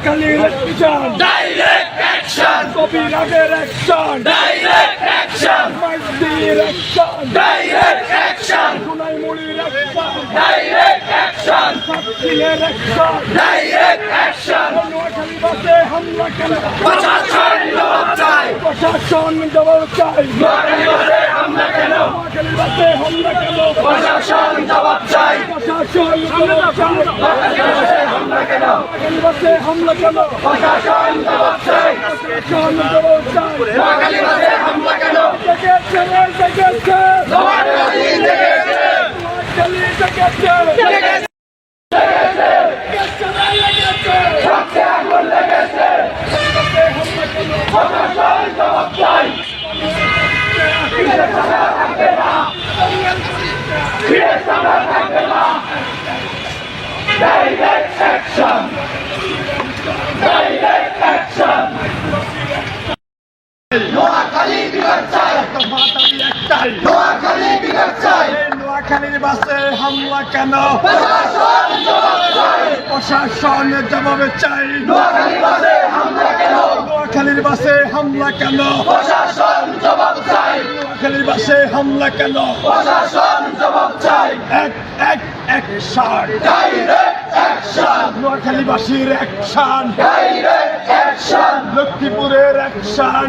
নোয়াখালীর action, direct action, কবিরাজের action, direct action, মাইতির অ্যাকশন, ডাইরেক্ট অ্যাকশন, সোনাইমুড়ির অ্যাকশন, ডাইরেক্ট অ্যাকশন, সাতক্ষীরের অ্যাকশন, ডাইরেক্ট অ্যাকশন। নোয়াখালী বাসে হামলা কেন? প্রশাসন জবাব চাই, প্রশাসন জবাব চাই। নোয়াখালী বাসে হামলা কেন? নোয়াখালী বাসে হামলা কেন? প্রশাসন জবাব চাই, প্রশাসন জবাব চাই। নোয়াখালী বাসে হামলা কেন? নোয়াখালী বাসে হামলা কেন? প্রশাসন জবাব চাই, প্রশাসন জবাব চাই। নোয়াখালী বাসে হামলা কেন? জেগেছে রে, জেগেছে। নোয়াখালী জেগেছে, নোয়াখালী জেগেছে। জেগেছে, জেগেছে রে, জেগেছে। রক্তে আগুন লেগেছে, বাসে হামলা কেন? প্রশাসন জবাব চাই, ফিরে সামলা থাকবে না, ফিরে সামলা থাকবে না। Direct action, direct action. Noakhali বিভাগ চাই, একটাই। নোয়াখালী বিভাগ চাই, এই নোয়াখালীর বাসে হামলা কেন? প্রশাসন জবাব চাই, প্রশাসন জবাব চাই। নোয়াখালী বাসে হামলা কেন? নোয়াখালীর বাসে হামলা কেন? প্রশাসন জবাব চাই, নোয়াখালীর বাসে হামলা কেন? প্রশাসন জবাব চাই, অ্যাকশন। ডাইরেক্ট অ্যাকশন, নোয়াখালীবাসীর অ্যাকশন, ডাইরেক্ট অ্যাকশন, লক্ষ্মীপুরের অ্যাকশন,